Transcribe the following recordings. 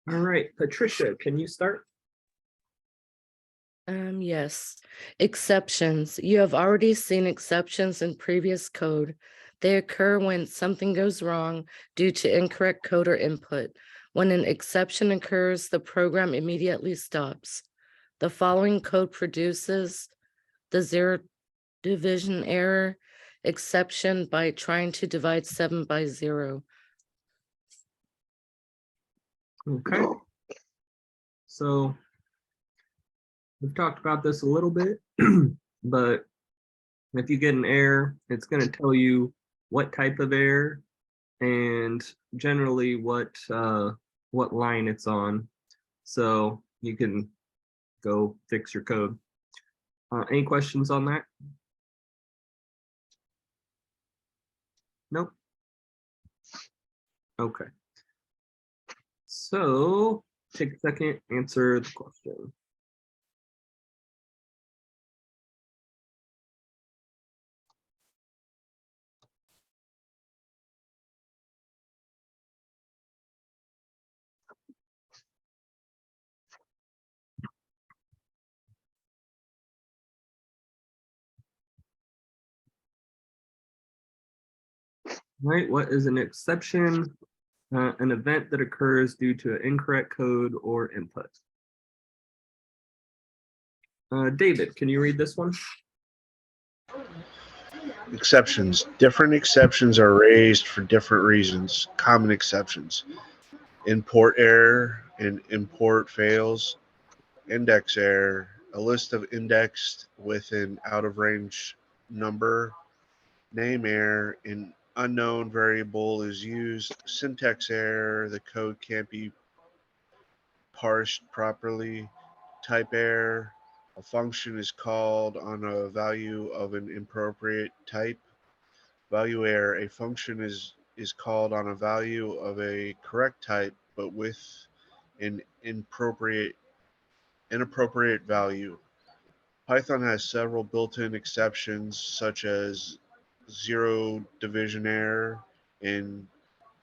All right, Patricia, can you start? Yes. Exceptions. You have already seen exceptions in previous code. They occur when something goes wrong due to incorrect code or input. When an exception occurs, the program immediately stops. The following code produces the zero division error exception by trying to divide 7 by 0. Okay. So we've talked about this a little bit, but if you get an error, it's going to tell you what type of error and generally what line it's on, so you can go fix your code. Any questions on that? Nope. Okay. So take a second, answer the question. Right, what is an exception? An event that occurs due to an incorrect code or input. David, can you read this one? Exceptions. Different exceptions are raised for different reasons. Common exceptions. Import error and import fails. Index error. A list of indexed with an out of range number. Name error. An unknown variable is used. Syntax error. The code can't be parsed properly. Type error. A function is called on a value of an inappropriate type. Value error. A function is called on a value of a correct type, but with an inappropriate value. Python has several built-in exceptions, such as zero division error and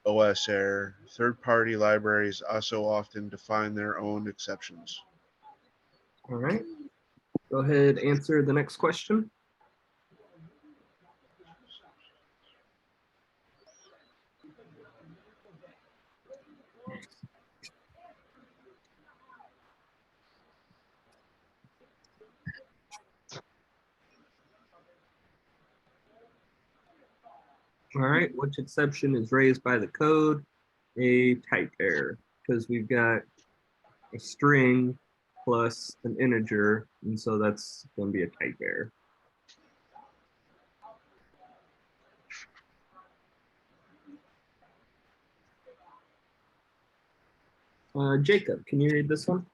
OS error. Third-party libraries also often define their own exceptions. All right. Go ahead, answer the next question. All right, which exception is raised by the code? A type error, because we've got a string plus an integer, and so that's going to be a type error. Jacob, can you read this one?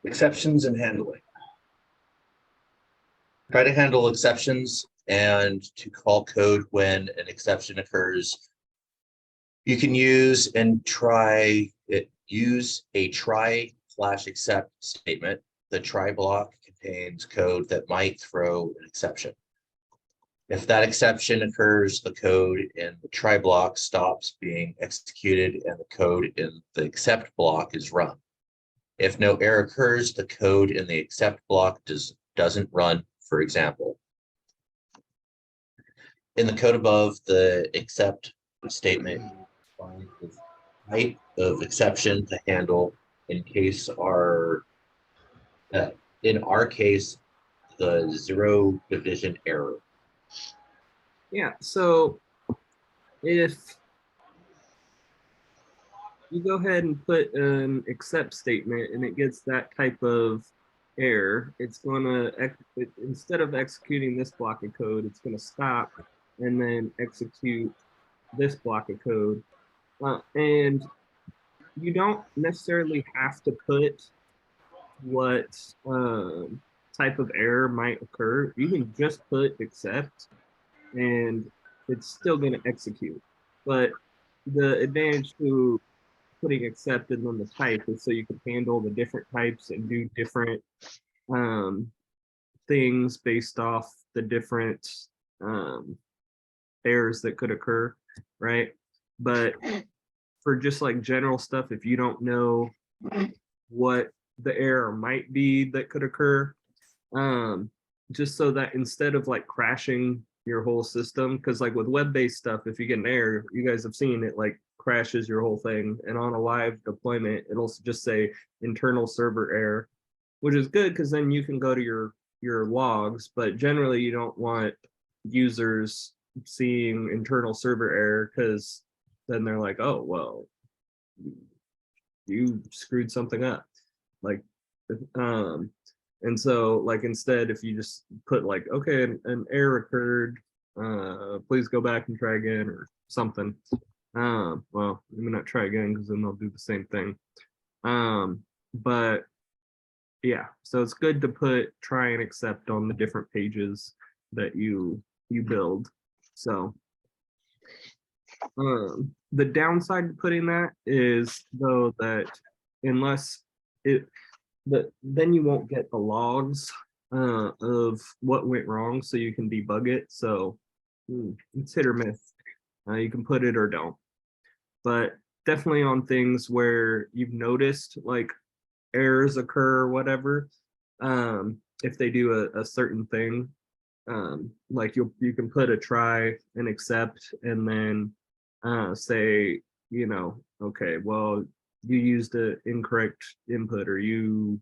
Exceptions and handling. Try to handle exceptions and to call code when an exception occurs. You can use a try/except statement. The try block contains code that might throw an exception. If that exception occurs, the code in the try block stops being executed and the code in the except block is run. If no error occurs, the code in the except block doesn't run, for example. In the code above, the except statement defines the type of exception to handle in our case, the zero division error. Yeah, so if you go ahead and put an except statement and it gets that type of error, it's going to, instead of executing this block of code, it's going to stop and then execute this block of code. And you don't necessarily have to put what type of error might occur. You can just put except and it's still going to execute. But the advantage to putting accept and then the type is so you can handle the different types and do different things based off the different errors that could occur, right? But for just like general stuff, if you don't know what the error might be that could occur, just so that instead of like crashing your whole system, because like with web-based stuff, if you get an error, you guys have seen it like crashes your whole thing, and on a live deployment it'll just say internal server error, which is good because then you can go to your logs, but generally you don't want users seeing internal server error, because then they're like, oh well, you screwed something up, like and so like instead if you just put like, okay, an error occurred, please go back and try again or something, well, let me not try again because then they'll do the same thing, but yeah, so it's good to put try and accept on the different pages that you build. So the downside to putting that is though that unless then you won't get the logs of what went wrong so you can debug it. So it's hit or miss. You can put it or don't, but definitely on things where you've noticed like errors occur or whatever, if they do a certain thing, like you can put a try and accept and then say, you know, okay, well, you used an incorrect input, or you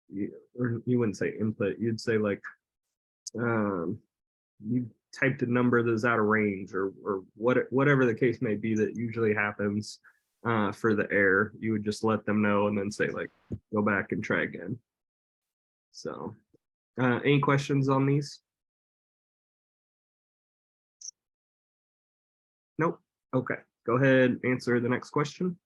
wouldn't say input, you'd say like you typed a number that's out of range, or whatever the case may be that usually happens for the error. You would just let them know and then say like, go back and try again. So any questions on these? Nope. Okay, go ahead, answer the next question.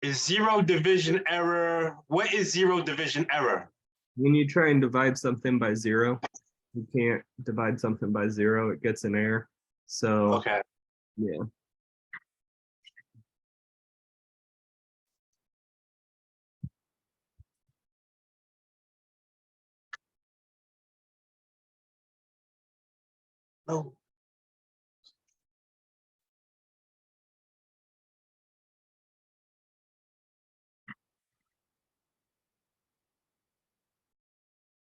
Is zero division error? What is zero division error? When you try and divide something by 0, you can't divide something by 0, it gets an error. So Okay. yeah. No.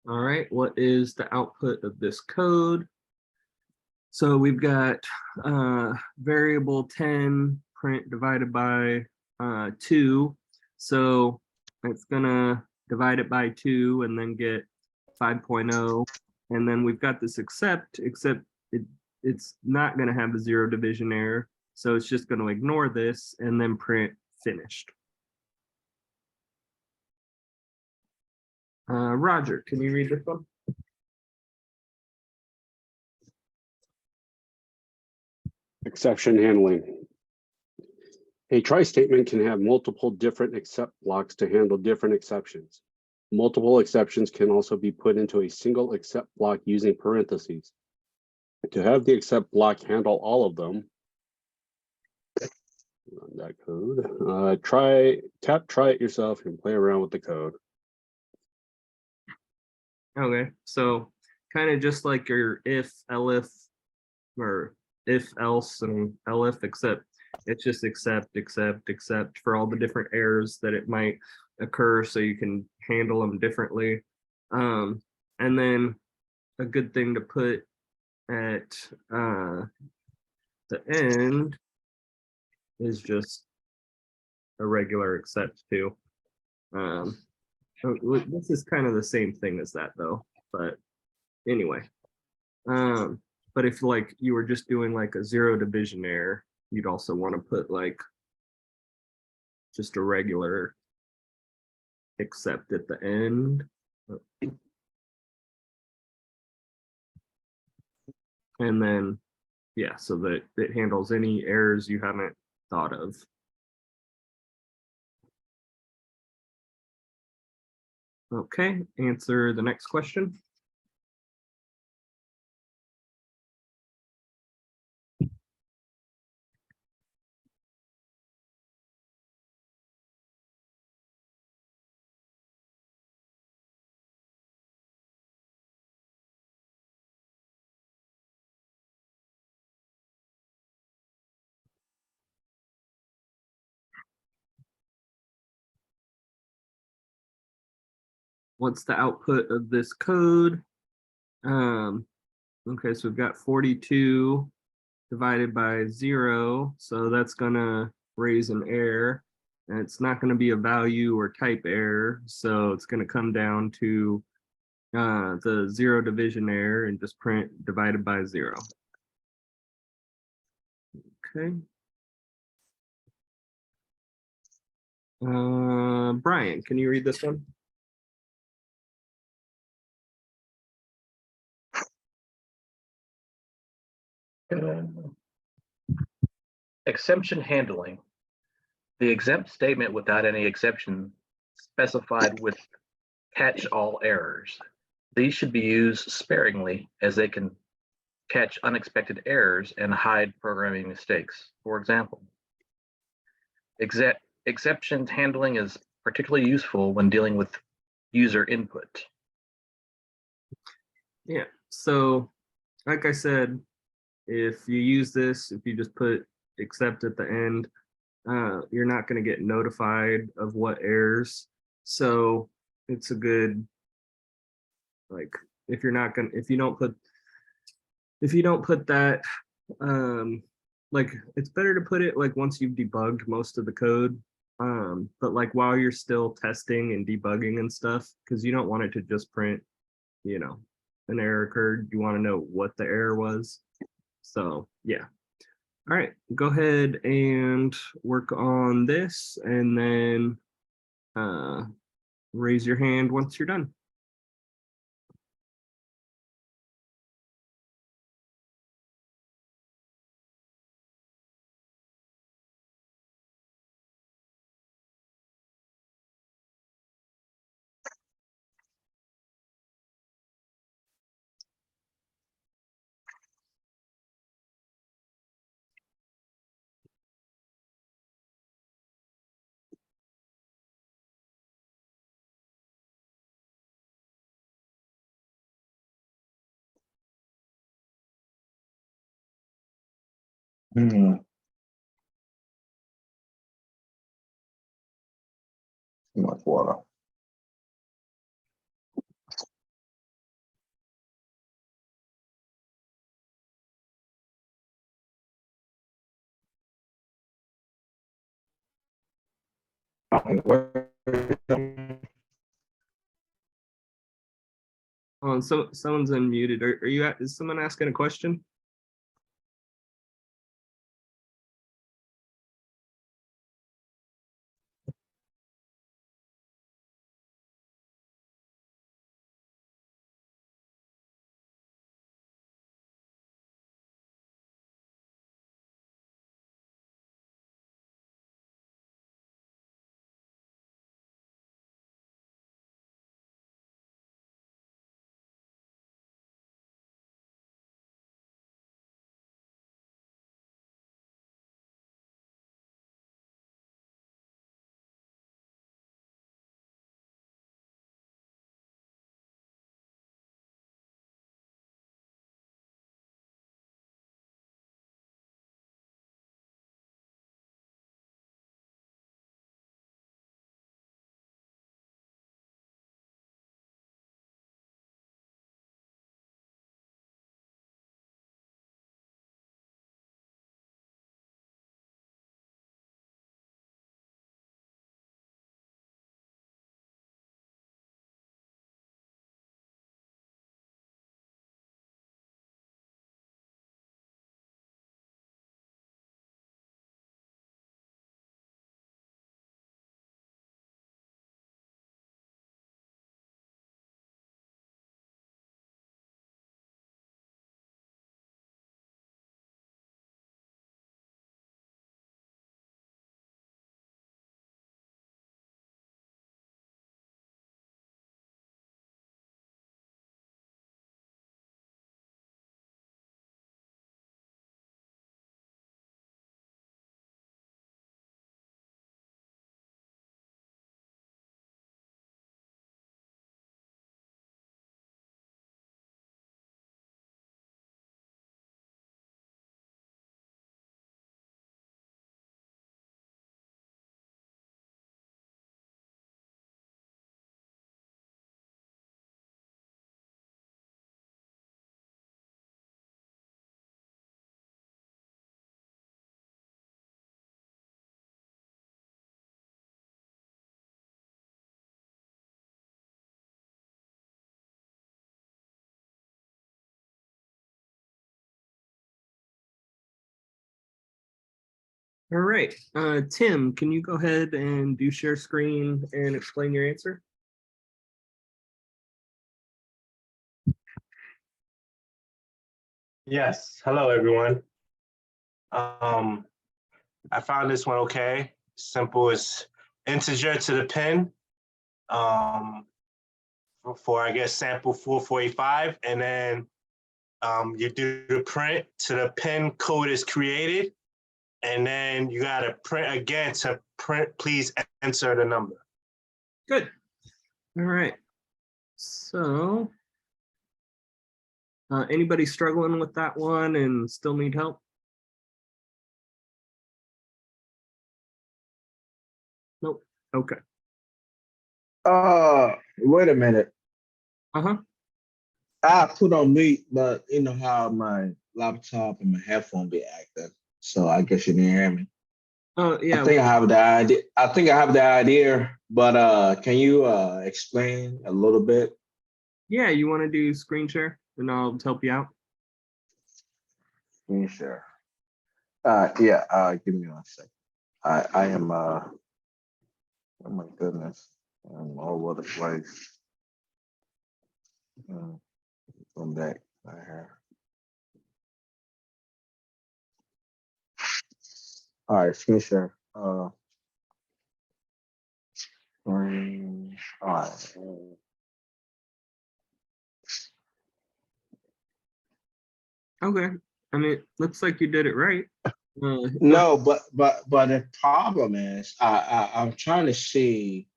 All right, what is the output of this code? So we've got variable 10 print divided by 2. So it's gonna divide it by 2 and then get 5.0. And then we've got this except it's not gonna have a 0 division error. So it's just gonna ignore this and then print finished. Roger, can you read this one? Exception handling. A try statement can have multiple different except blocks to handle different exceptions. Multiple exceptions can also be put into a single except block using parentheses. To have the except block handle all of them, run that code. Try it yourself and play around with the code. Okay, so kind of just like your if, elif, or if, else, and elif, except it's just except for all the different errors that it might occur, so you can handle them differently. And then a good thing to put at the end is just a regular except too. This is kind of the same thing as that though, but anyway. But if like you were just doing like a 0 division error, you'd also want to put like just a regular except at the end. And then, yeah, so that it handles any errors you haven't thought of. Okay, answer the next question. what's the output of this code? Okay, so we've got 42 divided by 0. So that's going to raise an error. And it's not going to be a value or type error. So it's going to come down to the 0 division error and just print divided by 0. Okay. Brian, can you read this one? Exception handling. The exempt statement without any exception specified with catch all errors. These should be used sparingly as they can catch unexpected errors and hide programming mistakes. For example, exception handling is particularly useful when dealing with user input. Yeah, so like I said, if you use this, if you just put except at the end, you're not going to get notified of what errors. So it's a good, like, if you're not going to, if you don't put that, like, it's better to put it like once you've debugged most of the code. But like while you're still testing and debugging and stuff, because you don't want it to just print, you know, an error occurred. You want to know what the error was. So yeah. All right, go ahead and work on this and then raise your hand once you're done. Too much water. Oh, so someone's unmuted. Are you is someone asking a question? All right, Tim, can you go ahead and do share screen and explain your answer? Yes. Hello, everyone. I found this one okay. Simple as integer to the pin. For I guess sample 4485, and then you do the print to the pin code is created, and then you got to print again to print. Please enter the number. Good. All right. So, anybody struggling with that one and still need help? Nope. Okay. Wait a minute. Uh-huh. I put on mute, but you know how my laptop and my headphone be acting. So I guess you didn't hear me. Oh, I yeah. think I have the idea. I think I have the idea, but can you explain a little bit? Yeah, you want to do screen share and I'll help you out. Screen share. Yeah, give me 1 second. I am oh my goodness. I'm all over the place. Come back right here. All right, screen share. Screen. All right. Okay. I mean, it looks like you did it right. No, but the problem is I'm trying to see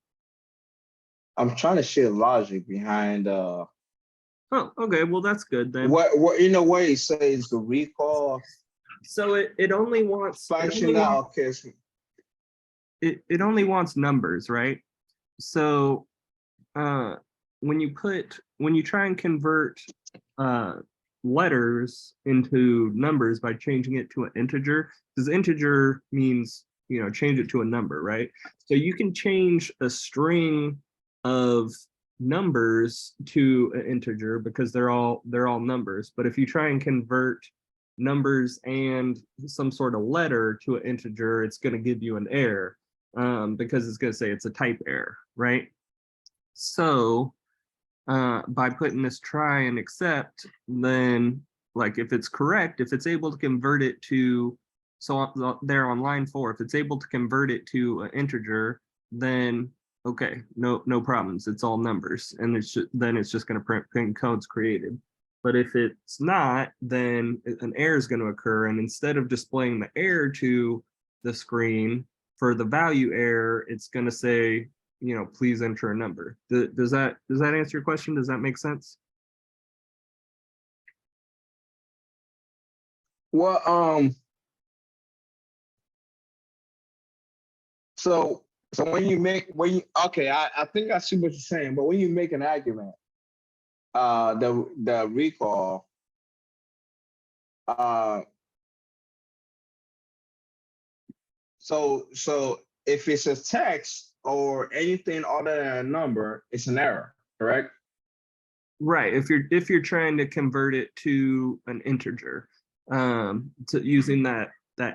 the logic behind Oh, okay. Well, that's good then. what in a way it says the recall So it only wants function now. Okay, it only wants numbers, right? So when you try and convert letters into numbers by changing it to an integer, because integer means, you know, change it to a number, right? So you can change a string of numbers to an integer because they're all numbers. But if you try and convert numbers and some sort of letter to an integer, it's going to give you an error because it's going to say it's a type error, right? So by putting this try and except, then like if it's correct, if it's able to convert it to, so there on line 4, if it's able to convert it to an integer, then okay, no problems. It's all numbers, and then it's just going to print codes created. But if it's not, then an error is going to occur, and instead of displaying the error to the screen for the value error, it's going to say, you know, please enter a number. Does that answer your question? Does that make sense? well, so okay, I think I see what you're saying, but when you make an argument, the recall, so if it's a text or anything other than a number, it's an error, correct? Right. If you're trying to convert it to an integer, to using that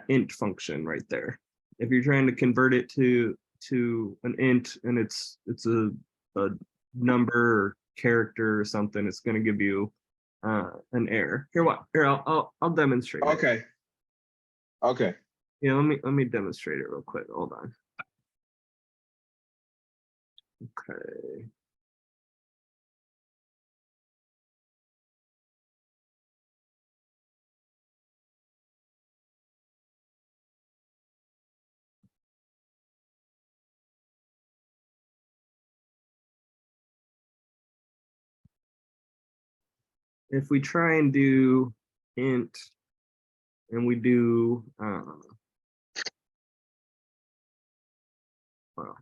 int function right there. If you're trying to convert it to an int and it's a number or character or something, it's going to give you an error. Here, I'll demonstrate it. Okay. Yeah, let me demonstrate it real quick. Hold on. Okay. If we try and do int and we do well, all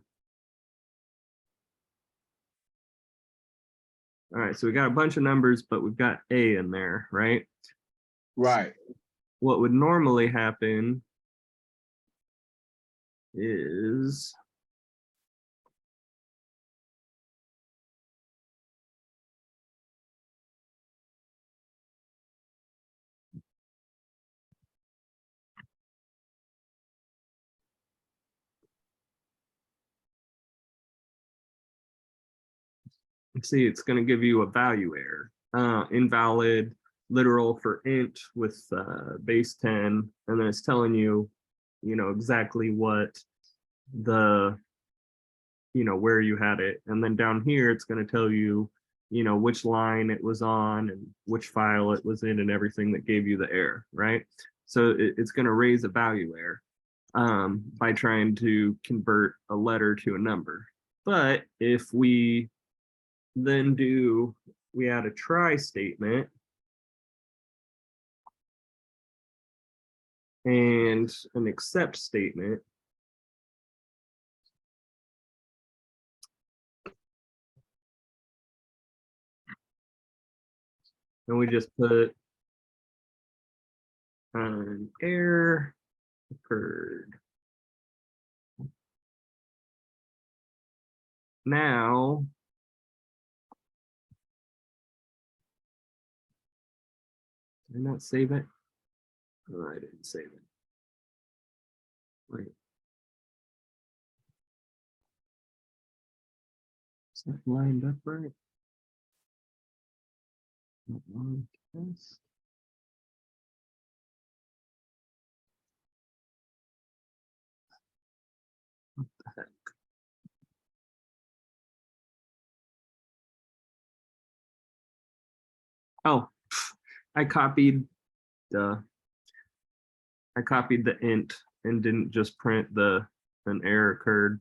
right, so we got a bunch of numbers, but we've got a in there, right? Right. What would normally happen is see, it's going to give you a value error. Invalid literal for int with base 10, and then it's telling you, exactly what the, where you had it. And then down here, it's going to tell you, which line it was on and which file it was in and everything that gave you the error, right? So it's going to raise a value error by trying to convert a letter to a number. But if we then we add a try statement and an accept statement, and we just put an error occurred. Now, did I not save it? Oh, I didn't save it. Wait. Is that lined up right? Test. What the heck? Oh, I copied the int and didn't just print an error occurred.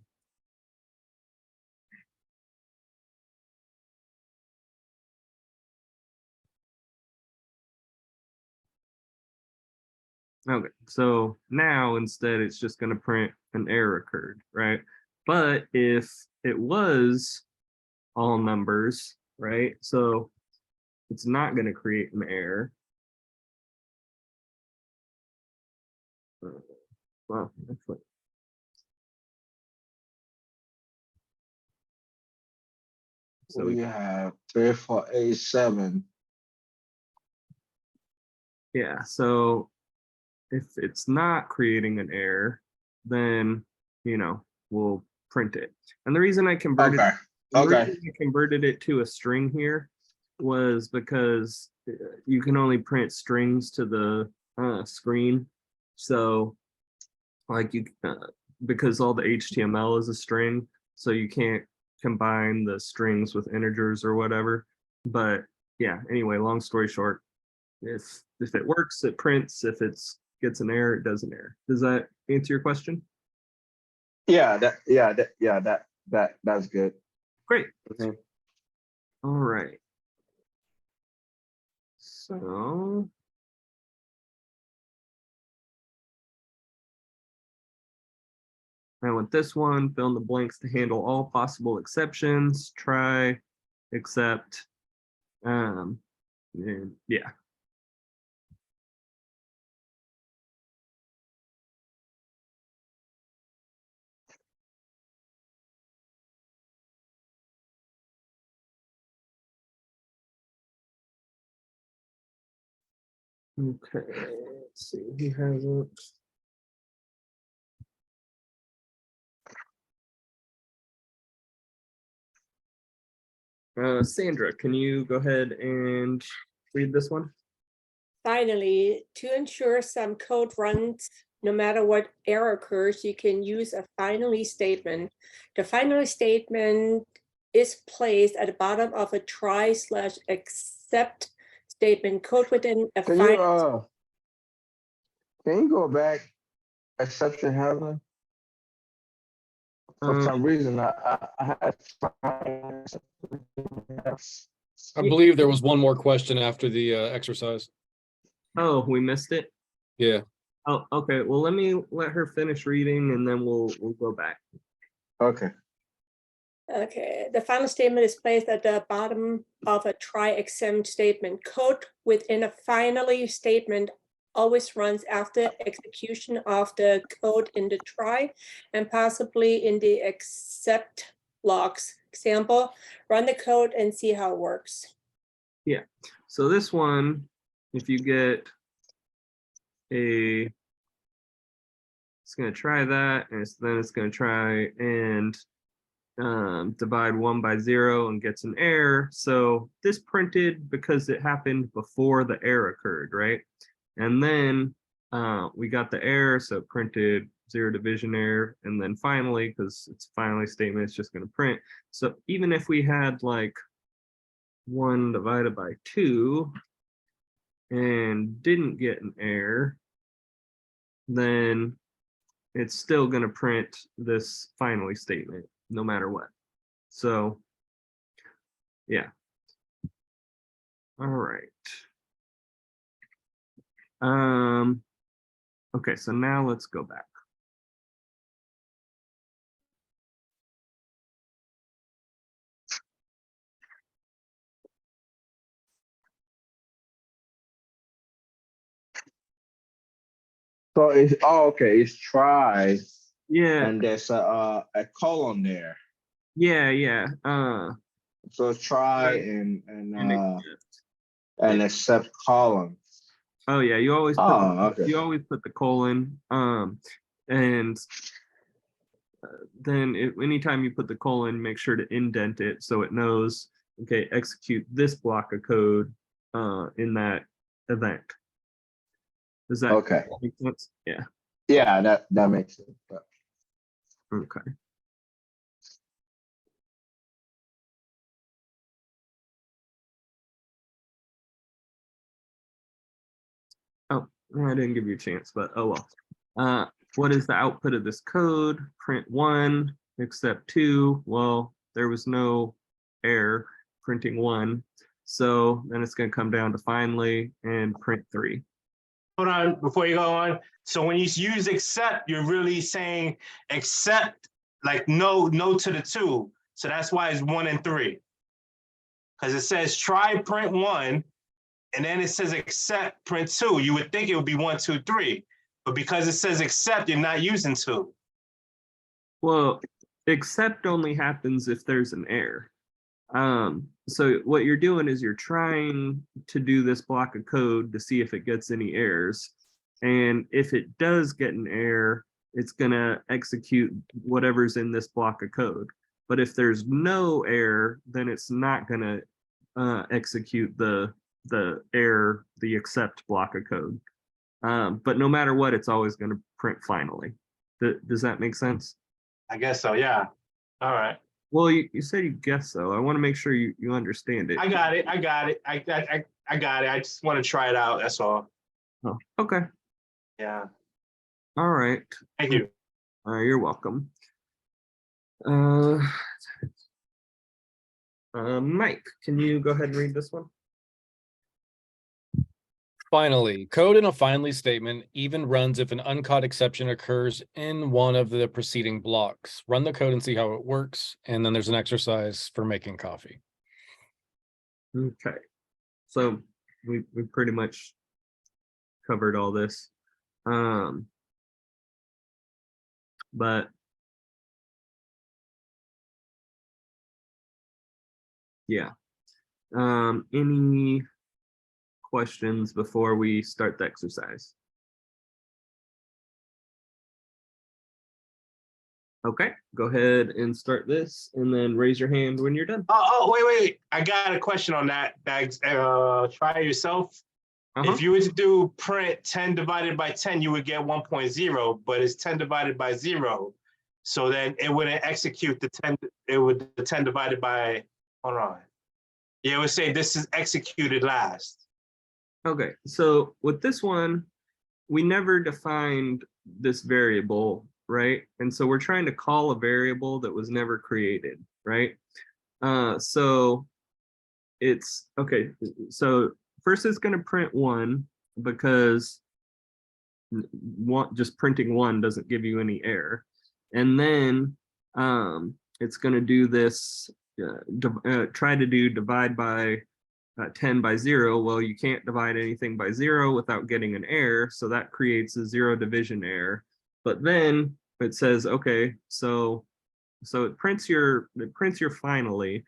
Okay, so now instead it's just going to print an error occurred, right? But if it was all numbers, right? So it's not going to create an error. Well, actually, so We have 3487. yeah, so if it's not creating an error, then we'll print it. And the reason I converted Okay. Okay. it to a string here was because you can only print strings to the screen. So like because all the HTML is a string, so you can't combine the strings with integers or whatever. But yeah, anyway, long story short, if it works, it prints. If it gets an error, it does an error. Does that answer your question? That's good. Great. Okay. All right. So I want this one, fill in the blanks to handle all possible exceptions, try, except, and yeah. Okay, let's see, he hasn't. Sandra, can you go ahead and read this one? Finally, to ensure some code runs no matter what error occurs, you can use a finally statement. The finally statement is placed at the bottom of a try/except statement code within a Can final. you go back? Exception handling. For some reason, I had. I believe there was one more question after the exercise. Oh, we missed it? Yeah. Oh, okay. Well, let her finish reading and then we'll go back. Okay. Okay, the final statement is placed at the bottom of a try/except statement. Code within a finally statement always runs after execution of the code in the try and possibly in the except blocks. Example, run the code and see how it works. Yeah. So this one, if you get it's going to try that, and then it's going to try and divide 1 by 0 and gets an error. So this printed because it happened before the error occurred, right? And then we got the error, so it printed 0 division error. And then finally, because it's finally statement, it's just going to print. So even if we had like 1 divided by 2 and didn't get an error, then it's still going to print this finally statement no matter what. So yeah. All right. Okay, so now let's go back. So it's okay. It's try, Yeah, and there's a colon there. yeah. So it's try Right. and And accept column. oh yeah, you always Okay. put the colon. And then anytime you put the colon, make sure to indent it so it knows, okay, execute this block of code in that event. Does that Okay. make sense? Yeah. Yeah, that makes sense. Okay. Oh, I didn't give you a chance, but oh well. What is the output of this code? Print 1, except 2. Well, there was no error printing 1. So then it's going to come down to finally and print 3. Hold on, before you go on. So when you use accept, you're really saying accept, like no to the 2. So that's why it's 1 and 3. Because it says try print 1, and then it says accept print 2. You would think it would be 1, 2, 3. But because it says accept, you're not using 2. Well, except only happens if there's an error. So what you're doing is you're trying to do this block of code to see if it gets any errors. And if it does get an error, it's going to execute whatever's in this block of code. But if there's no error, then it's not going to execute the error, the accept block of code. But no matter what, it's always going to print finally. Does that make sense? I guess so, yeah. All right. Well, you said you guess so. I want to make sure you understand it. I got it. I got it. I got it. I just want to try it out. That's all. Oh, okay. Yeah. All right. Thank you. You're welcome. Mike, can you go ahead and read this one? Finally, code in a finally statement even runs if an uncaught exception occurs in one of the preceding blocks. Run the code and see how it works. And then there's an exercise for making coffee. Okay. So we pretty much covered all this. But yeah. Any questions before we start the exercise? Okay, go ahead and start this and then raise your hand when you're done. Wait. I got a question on that. Try it yourself. Uh-huh. If you were to do print 10 divided by 10, you would get 1.0, but it's 10 divided by 0. So then it wouldn't execute the 10, the 10 divided by, hold on. Yeah, it would say this is executed last. Okay, so with this one, we never defined this variable, right? And so we're trying to call a variable that was never created, right? So it's, okay, so first it's going to print 1 because just printing 1 doesn't give you any error. And then it's going to do this, try to do divide by 10 by 0. Well, you can't divide anything by 0 without getting an error, so that creates a 0 division error. But then it says, okay, so it prints your finally,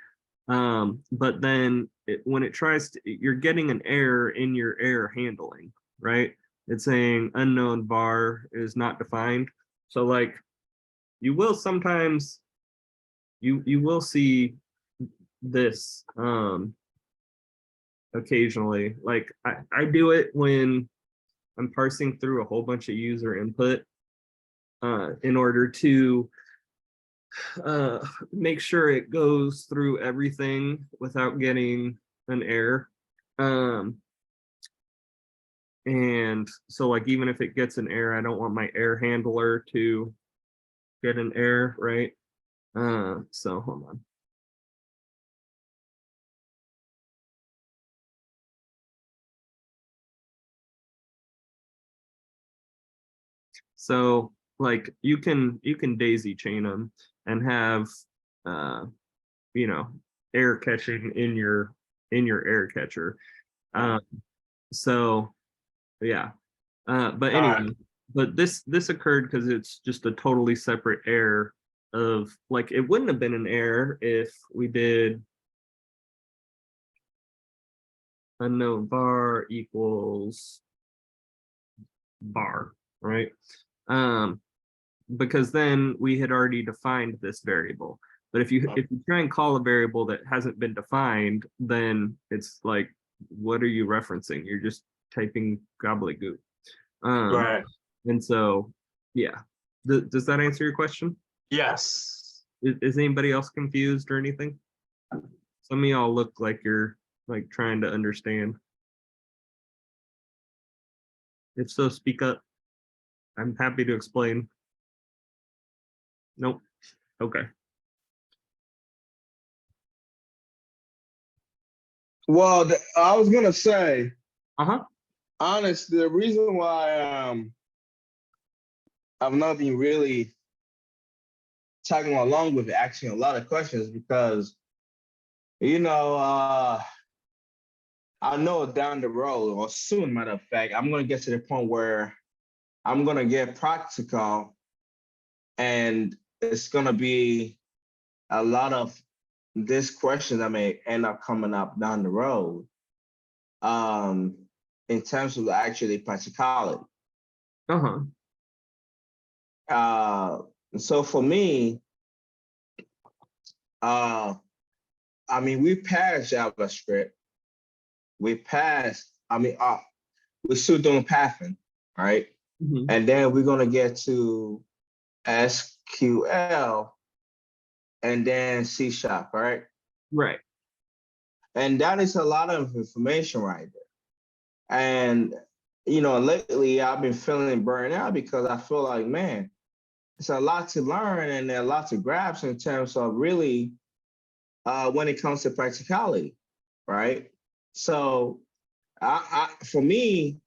but then when it tries to, you're getting an error in your error handling, right? It's saying unknown var is not defined. So like you will sometimes you will see this occasionally. Like I do it when I'm parsing through a whole bunch of user input in order to make sure it goes through everything without getting an error. And so like, even if it gets an error, I don't want my error handler to get an error, right? So hold on. So like you can daisy chain them and have you know, error catching in your error catcher. So yeah. But anyway, but this occurred because it's just a totally separate error of like, it wouldn't have been an error if we did unknown var equals bar, right? Because then we had already defined this variable. But if you try and call a variable that hasn't been defined, then it's like, what are you referencing? You're just typing gobbledygook. Right. And so, yeah. Does that answer your question? Yes. Is anybody else confused or anything? Some of y'all look like you're like trying to understand. If so, speak up. I'm happy to explain. Nope. Okay. Well, I was gonna say, Uh-huh. honestly, the reason why I've not been really tagging along with asking a lot of questions because, you know, I know down the road or soon, matter of fact, I'm gonna get to the point where I'm gonna get practical, and it's gonna be a lot of this question that may end up coming up down the road. In terms of actually practicality. Uh-huh. So for me, I mean, we passed JavaScript. We passed, we're still doing pathing, right? Mhm. And then we're gonna get to SQL and then C#, right? Right. And that is a lot of information right there. And, you know, lately I've been feeling burned out because I feel like, man, it's a lot to learn and there are lots of grasp in terms of really when it comes to practicality, right? So for me,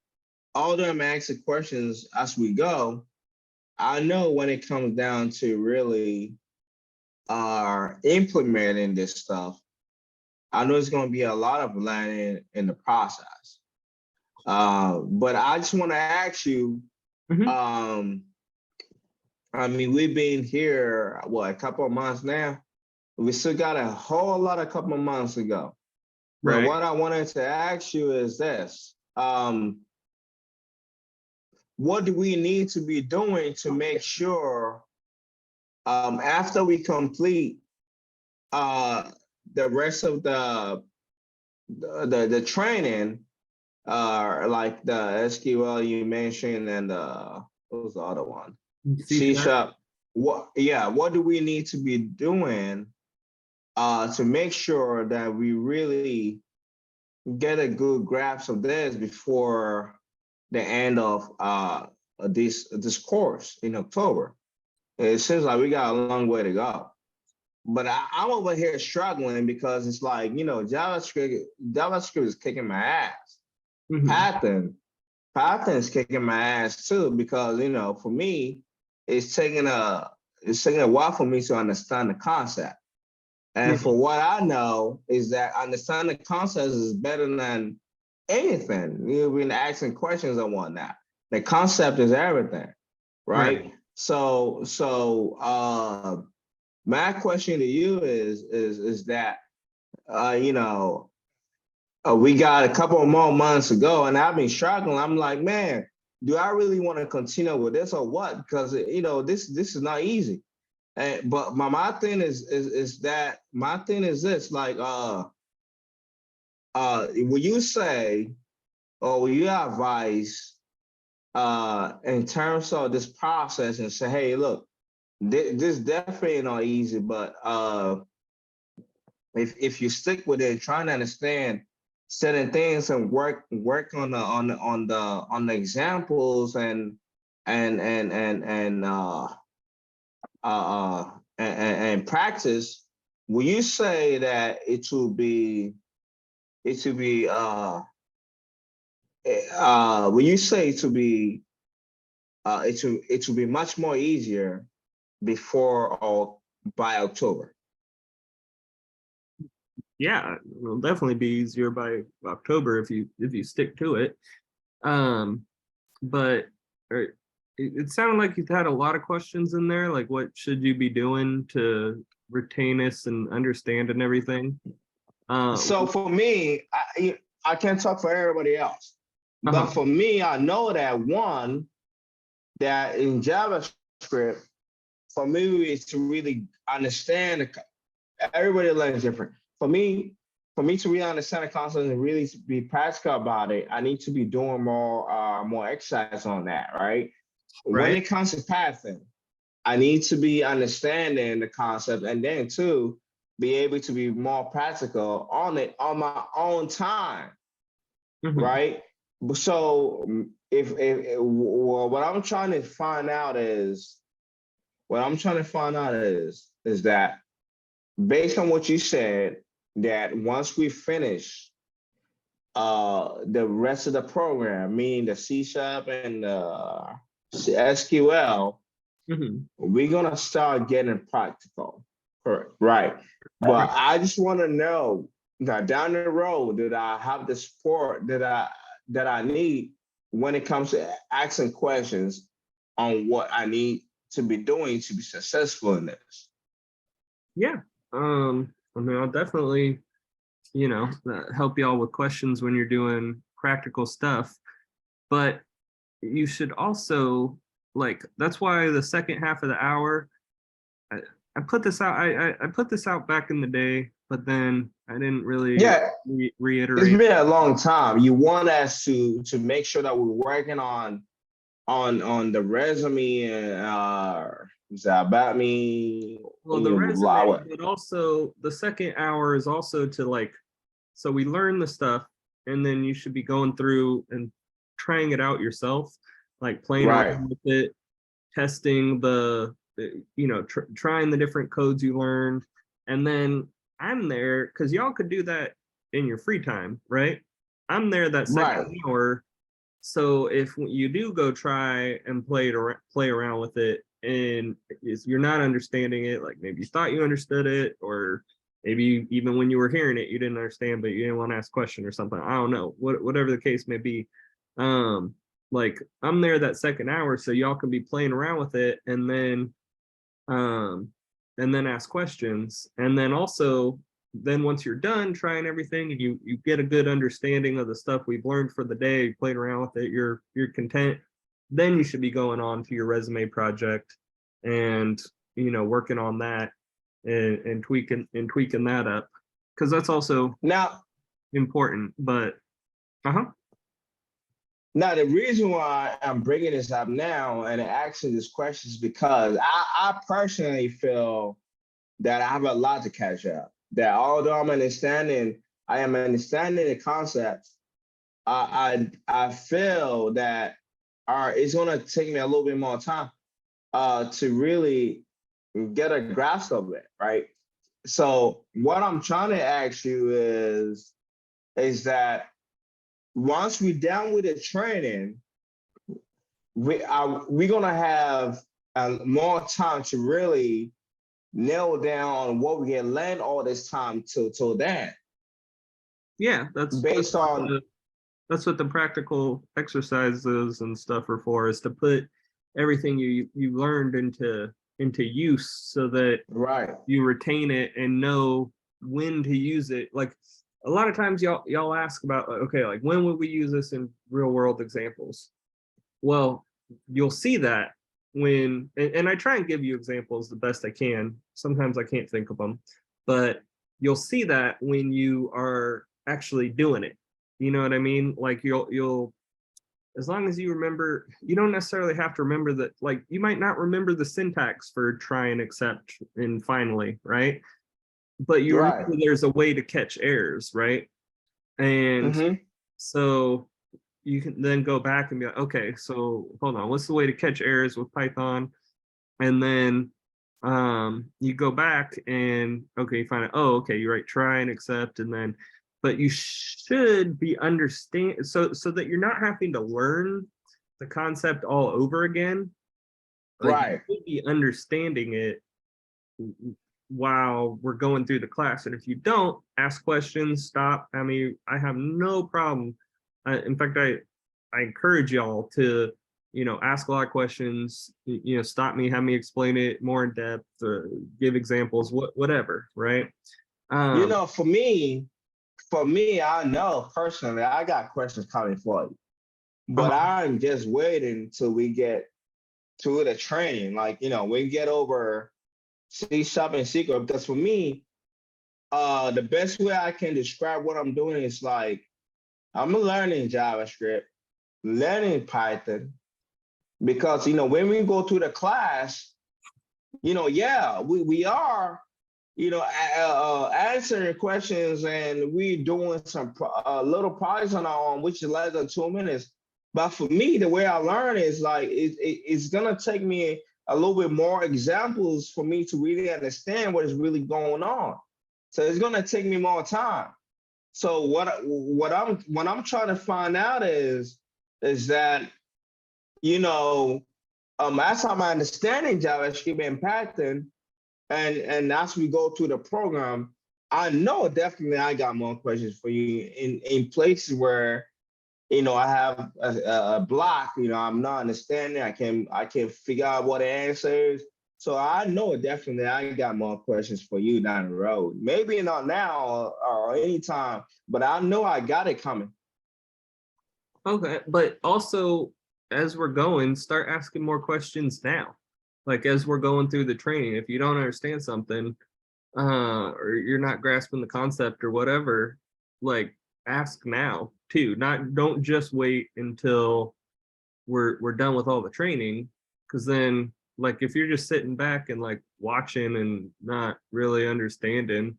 although I'm asking questions as we go, I know when it comes down to really implementing this stuff, I know it's going to be a lot of learning in the process. But I just want to ask you, Mhm. I mean, we've been here, what, a couple of months now? We still got a whole lot, a couple of months to go. But Right. what I wanted to ask you is this. What do we need to be doing to make sure after we complete the rest of the training, like the SQL you mentioned and what was the other one? C#. What do we need to be doing to make sure that we really get a good grasp of this before the end of this course in October? It seems like we got a long way to go. But I'm over here struggling because it's like, you know, JavaScript is kicking my ass. Mhm. Python is kicking my ass too, because, you know, for me, it's taking a while for me to understand the concept. And Yeah. for what I know is that understanding the concepts is better than anything. You've been asking questions and whatnot. The concept is everything, right? Right. So my question to you is that you know, we got a couple more months to go, and I've been struggling. I'm like, man, do I really want to continue with this or what? Because you know, this is not easy. but my thing is that my thing is this, like will you say, or will you advise in terms of this process and say, hey, look, this definitely not easy, but if you stick with it, trying to understand certain things and work on the examples and practice, will you say that will be will you say it will be it will be much more easier before or by October? Yeah, it'll definitely be easier by October if you stick to it. But it sounded like you've had a lot of questions in there, like what should you be doing to retain this and understand and everything. So for me, I can't talk for everybody else, but for me, I know that one, that in JavaScript, for me, is to really understand. Everybody learns different. For me to really understand the concept and really be practical about it, I need to be doing more exercise on that, right? When it comes to pathing, I need to be understanding the concept, and then too, be able to be more practical on it on my own time, right? So if what I'm trying to find out is that based on what you said, that once we finish the rest of the program, meaning the C# and the SQL, we're gonna start getting practical, right? But I just want to know that down the road, that I have the support that I need when it comes to asking questions on what I need to be doing to be successful in this. Yeah, I mean, I'll definitely, help y'all with questions when you're doing practical stuff, but you should also, like, that's why the second half of the hour, I put this out, I put this out back in the day, but then I didn't really reiterate. It's been a long time. You want us to make sure that we're working on the resume and is that about me? Well, the resume, but also the second hour is also to so we learn the stuff, and then you should be going through and trying it out yourself, like playing around with it, testing trying the different codes you learned. And then I'm there because y'all could do that in your free time, right? I'm there that second hour. So if you do go try and play around with it, and you're not understanding it, like maybe you thought you understood it, or maybe even when you were hearing it, you didn't understand, but you didn't want to ask a question or something. I don't know, whatever the case may be. Like I'm there that second hour, so y'all can be playing around with it, and then ask questions. And then also, then once you're done trying everything and you get a good understanding of the stuff we've learned for the day, you played around with it, you're content, then you should be going on to your resume project and working on that and tweaking that up, because that's also now important. But now the reason why I'm bringing this up now and asking this question is because I personally feel that I have a lot to catch up. That although I am understanding the concepts, I feel that it's going to take me a little bit more time to really get a grasp of it, right? So what I'm trying to ask you is that once we're done with the training, we're gonna have more time to really nail down what we can learn all this time till then. Yeah, that's what the practical exercises and stuff are for, is to put everything you learned into use, so that you retain it and know when to use it. Like a lot of times y'all ask about, okay, like when would we use this in real world examples? Well, you'll see that and I try and give you examples the best I can. Sometimes I can't think of them, but you'll see that when you are actually doing it. You know what I mean? Like you'll as long as you remember, you don't necessarily have to remember that, like you might not remember the syntax for try and accept and finally, right? But you Right. remember there's a way to catch errors, right? And Mm-hmm. so you can then go back and be like, okay, so hold on, what's the way to catch errors with Python? And then you go back and okay, you find out, oh, okay, you write try and accept, and then but you should be understand so that you're not having to learn the concept all over again. Like you Right. should be understanding it while we're going through the class. And if you don't, ask questions, stop. I mean, I have no problem. In fact, I encourage y'all to, ask a lot of questions, stop me, have me explain it more in depth, give examples, whatever, right? For me, I know personally, I got questions coming for you, but I'm just waiting till we get to the training. Like, we get over C# and secret, because for me, the best way I can describe what I'm doing is like, I'm learning JavaScript, learning Python, because, when we go to the class, yeah, we are, answering questions, and we doing some little projects on our own, which is less than 2 minutes. But for me, the way I learn is like, it's gonna take me a little bit more examples for me to really understand what is really going on. So it's gonna take me more time. So what I'm trying to find out is that, as I'm understanding JavaScript and Python, and as we go through the program, I know definitely I got more questions for you in places where, I have a block, I'm not understanding. I can figure out what the answer is. So I know definitely I got more questions for you down the road. Maybe not now or anytime, but I know I got it coming. Okay, but also as we're going, start asking more questions now. Like as we're going through the training, if you don't understand something, or you're not grasping the concept or whatever, like ask now too. Don't just wait until we're done with all the training, because then like if you're just sitting back and like watching and not really understanding,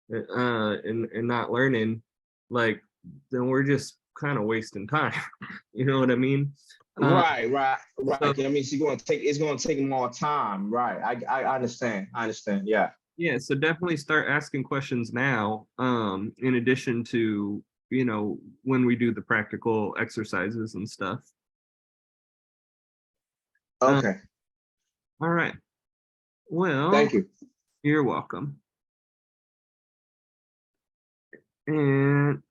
and not learning, like then we're just kind of wasting time. You know what I mean? Right. So, I mean, it's gonna take more time. Right. I understand. Yeah. yeah, so definitely start asking questions now, in addition to, when we do the practical exercises and stuff. Okay. All right. Well, Thank you. you're welcome. And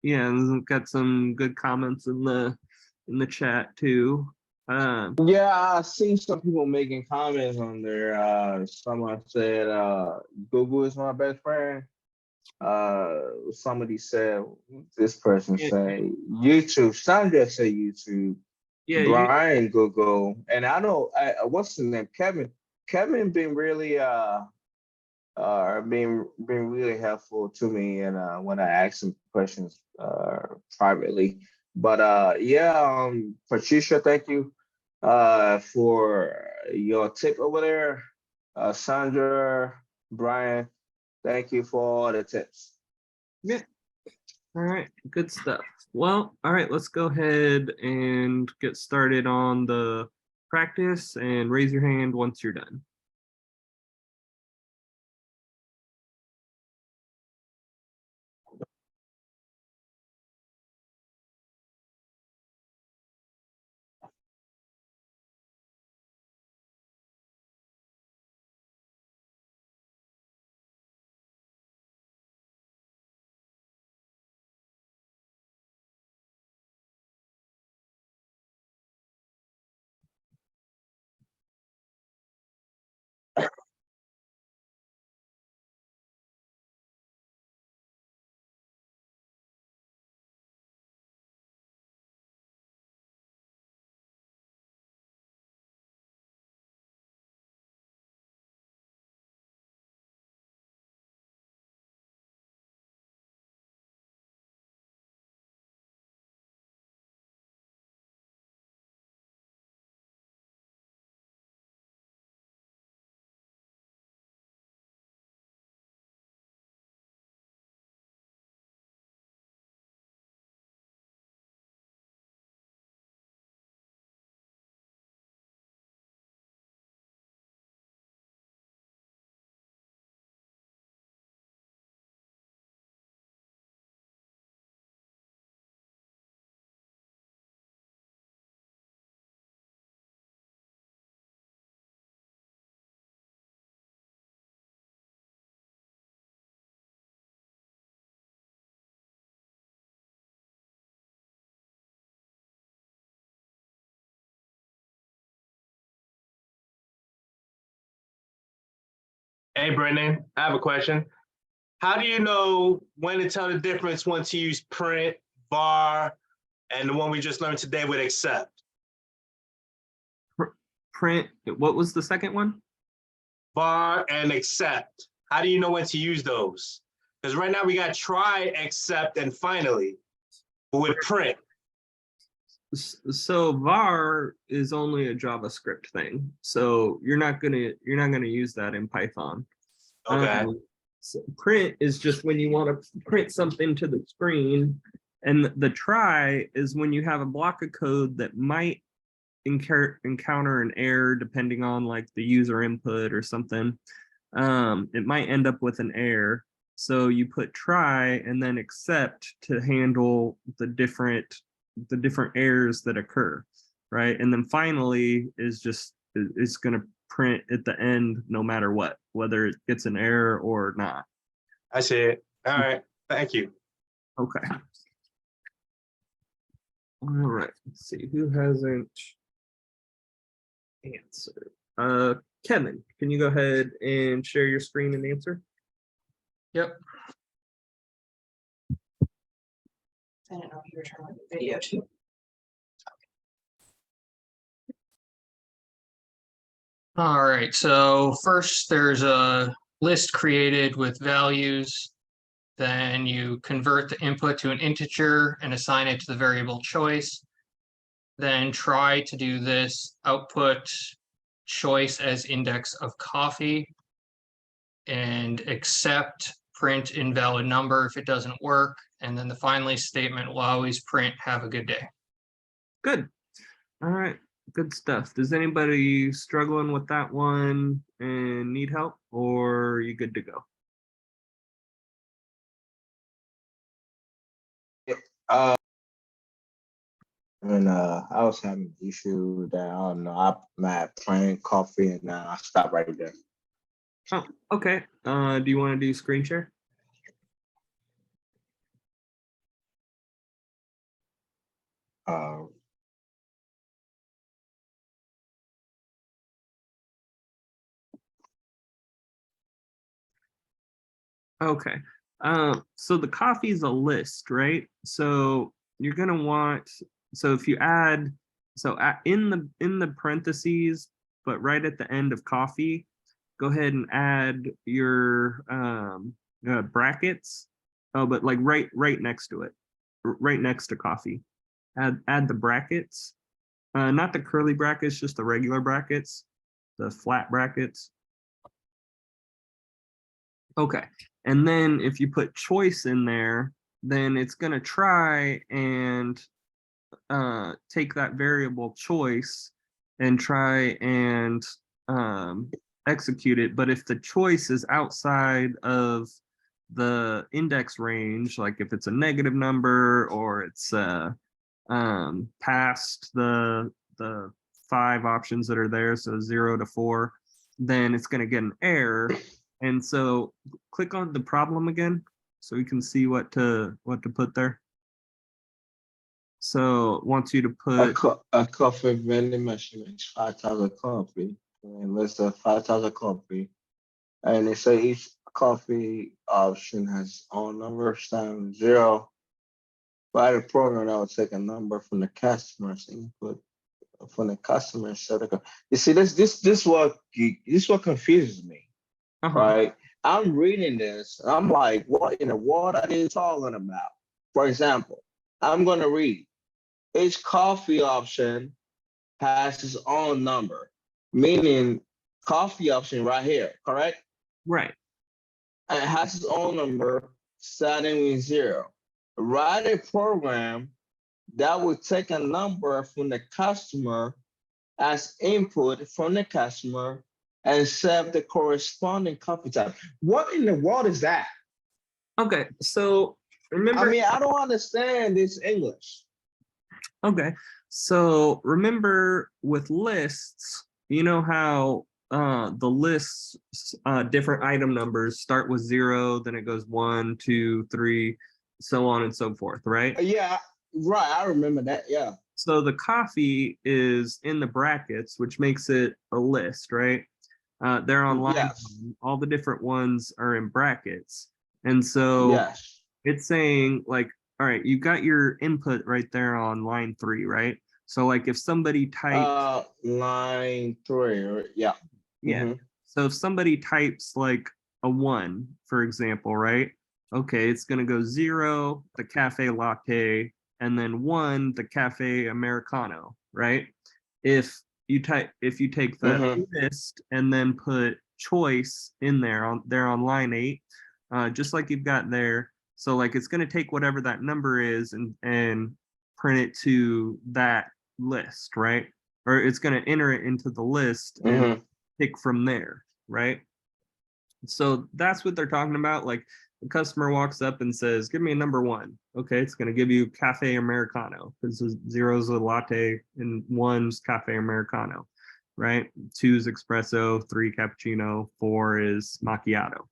yeah, and we've got some good comments in the chat too. Yeah, I see some people making comments on there. Someone said, Google is my best friend. Somebody said, this person Yeah, said YouTube. Sandra said YouTube. yeah, Brian Google. And I know, what's his name? Kevin. Kevin been really been really helpful to me, and when I ask him questions privately. But Patricia, thank you for your tip over there. Sandra, Brian, thank you for all the tips. yeah. All right, good stuff. Well, all right, let's go ahead and get started on the practice, and raise your hand once you're done. Hey, Brendan, I have a question. How do you know when to tell the difference when to use print, var, and the one we just learned today with accept? Print, what was the second one? Var and accept. How do you know when to use those? Because right now we got try, accept, and finally, but with print. So var is only a JavaScript thing. So you're not gonna use that in Python. Okay. So print is just when you want to print something to the screen, and the try is when you have a block of code that might encounter an error depending on like the user input or something. It might end up with an error. So you put try and then accept to handle the different errors that occur, right? And then finally is just it's going to print at the end no matter what, whether it gets an error or not. I see it. All right. Thank you. Okay. All right. Let's see who hasn't answered. Kevin, can you go ahead and share your screen and answer? Yep. I don't know if you were trying to look at the video too. All right, so first there's a list created with values. Then you convert the input to an integer and assign it to the variable choice. Then try to do this output choice as index of coffee and accept print invalid number if it doesn't work. And then the finally statement will always print have a good day. Good. All right. Good stuff. Does anybody struggling with that one and need help, or are you good to go? And I was having an issue that I don't know. I'm at playing coffee and I stopped right there. Oh, okay. Do you want to do screen share? Okay. So the coffee is a list, right? So you're gonna want, so if you add, in the parentheses, but right at the end of coffee, go ahead and add your brackets. Oh, but like right next to it, right next to coffee. Add the brackets, not the curly brackets, just the regular brackets, the flat brackets. Okay, and then if you put choice in there, then it's going to try and take that variable choice and try and execute it. But if the choice is outside of the index range, like if it's a negative number or it's past the 5 options that are there, so 0 to 4, then it's going to get an error. And so click on the problem again so we can see what to put there. So it wants you to put a coffee vending machine makes 5,000 coffee, and list of 5,000 coffee, and they say each coffee option has its own number times 0. By the program, that will take a number from the customer's input from the customer. You see, this what confuses me. Right? I'm reading this. I'm like, what in the world are they talking about? For example, I'm going to read. Each coffee option has its own number, meaning coffee option right here, correct? Right. And it has its own number starting with 0. Write a program that would take a number from the customer as input from the customer and serve the corresponding coffee type. What in the world is that? Okay, so remember. I mean, I don't understand this English. Okay, so remember with lists, you know how the lists, different item numbers start with 0, then it goes 1, 2, 3, so on and so forth, right? Yeah, right. I remember that. Yeah. So the coffee is in the brackets, which makes it a list, right? They're on line Yes. 1. All the different ones are in brackets. And so Yes. it's saying like, all right, you got your input right there on line 3, right? So like if somebody types, Line 3. Yeah. yeah. Mhm. So if somebody types like a 1, for example, right? Okay, it's gonna go 0, the cafe latte, and then 1, the cafe Americano, right? If you take that Mhm. list and then put choice in there on line 8, just like you've got there. So like it's gonna take whatever that number is and print it to that list, right? Or it's gonna enter it into the list and Mhm. pick from there, right? So that's what they're talking about. Like the customer walks up and says, "Give me a number 1." Okay, it's going to give you Cafe Americano because 0 is a latte and 1's Cafe Americano, right? 2 is espresso, 3 cappuccino, 4 is macchiato.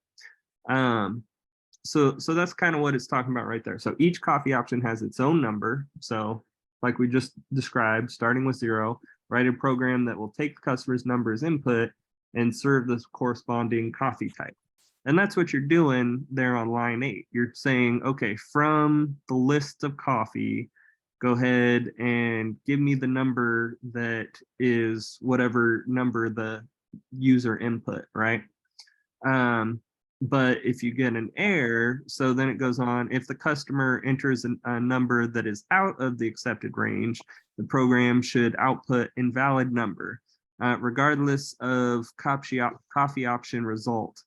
So that's kind of what it's talking about right there. So each coffee option has its own number. So like we just described, starting with 0, write a program that will take the customer's number as input and serve the corresponding coffee type. And that's what you're doing there on line 8. You're saying, okay, from the list of coffee, go ahead and give me the number that is whatever number the user input, right? But if you get an error, so then it goes on, if the customer enters a number that is out of the accepted range, the program should output invalid number, regardless of coffee option result.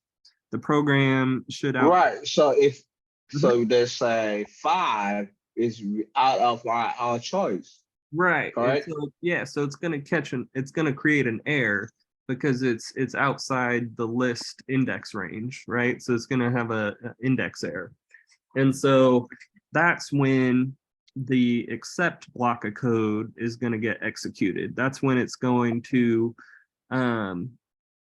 The program should output. Right. So if so, they say 5 is out of our choice. Right. And Correct. so yeah, so it's gonna create an error because it's outside the list index range, right? So it's gonna have a index error. And so that's when the accept block of code is going to get executed. That's when it's going to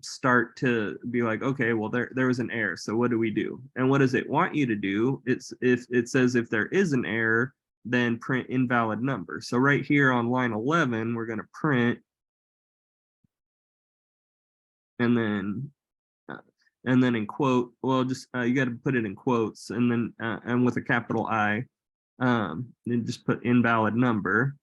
start to be like, okay, well, there was an error. So what do we do? And what does it want you to do? It's if it says if there is an error, then print invalid number. So right here on line 11, we're going to print and then in quote, well, just you got to put it in quotes and then and with a capital I, then just put invalid number.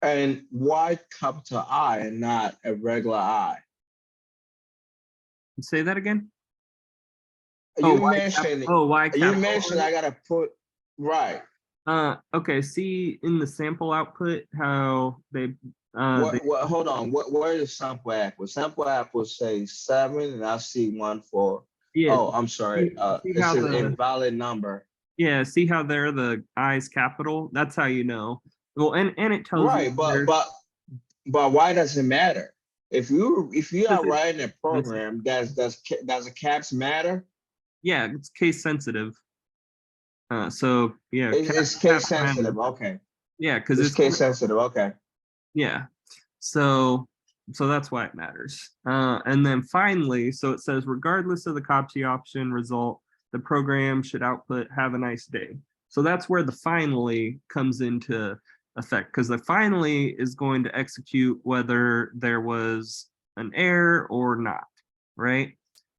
And why capital I and not a regular I? Say that again. You mentioned why you capital mentioned I gotta put right. Okay, see in the sample output how they What hold on, where is sample apple? Sample apple say 7 and I see 1 for yeah, oh I'm sorry. see It how says the invalid number. yeah, see how there the I's capital? That's how you know. Well, and it tells you Right, there's but why does it matter? If you are because writing a program, does a caps matter? yeah, it's case sensitive. So yeah, It's caps case matter. sensitive. Okay, Yeah, because it's case sensitive. Okay. yeah. So that's why it matters. And then finally, so it says regardless of the copy option result, the program should output have a nice day. So that's where the finally comes into effect because the finally is going to execute whether there was an error or not, right?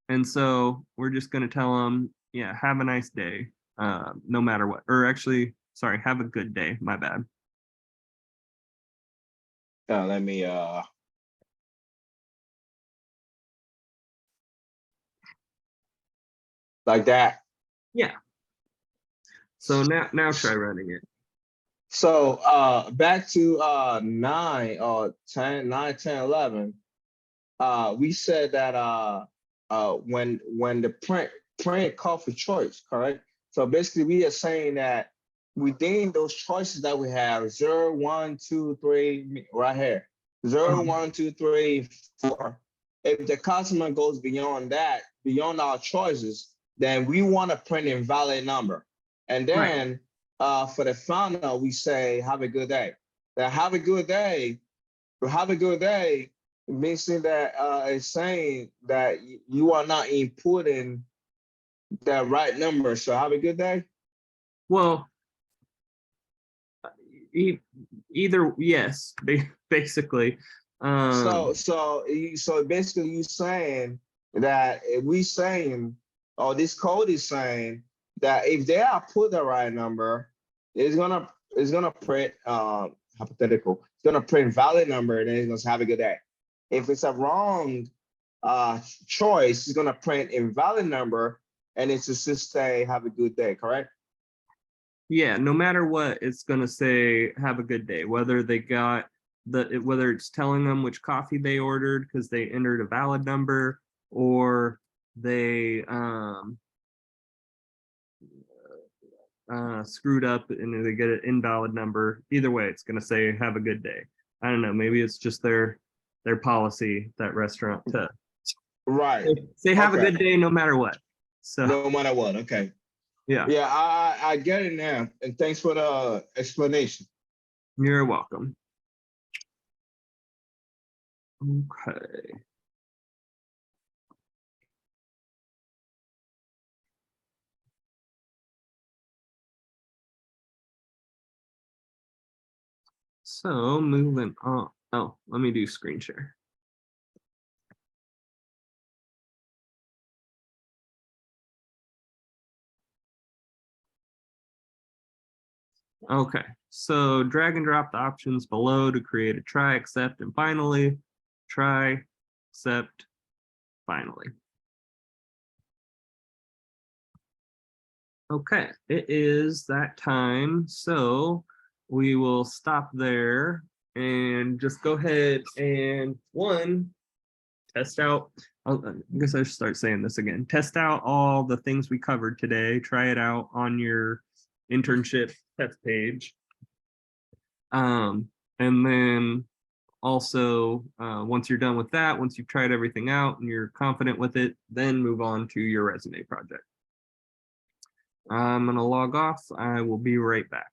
And so we're just going to tell them, yeah, have a nice day, no matter what. Or actually, sorry, have a good day. My bad. Let me like that. Yeah. So now try running it. So back to 9 or 10, 9, 10, 11. We said that when the print call for choice, correct? So basically we are saying that within those choices that we have 0, 1, 2, 3 right here. 0, 1, 2, 3, 4. If the customer goes beyond that, beyond our choices, then we want to print invalid number. And then for the final, we say, have a good day. That have a good day, it means that it's saying that you are not inputting the right number. So have a good day. Well, Either, yes, basically. So basically you saying that if we saying, or this code is saying that if they are put the right number, it's gonna print hypothetical, it's gonna print valid number, and then it's gonna have a good day. If it's a wrong choice, it's gonna print invalid number, and it's just say have a good day, correct? Yeah, no matter what, it's gonna say have a good day, whether they got whether it's telling them which coffee they ordered because they entered a valid number, or they screwed up and they get an invalid number. Either way, it's gonna say have a good day. I don't know, maybe it's just their policy, that restaurant, to Right. say have a Okay. good day no matter what. So No matter what. Okay. yeah, Yeah, I get it now, and thanks for the explanation. you're welcome. Okay. So moving on. Oh, let me do screen share. Okay, so drag and drop the options below to create a try, accept, and finally. Try, accept, finally. Okay, it is that time, so we will stop there and just go ahead and test out. I guess I should start saying this again. Test out all the things we covered today. Try it out on your internship test page. And then also, once you're done with that, once you've tried everything out and you're confident with it, then move on to your resume project. I'm going to log off. I will be right back.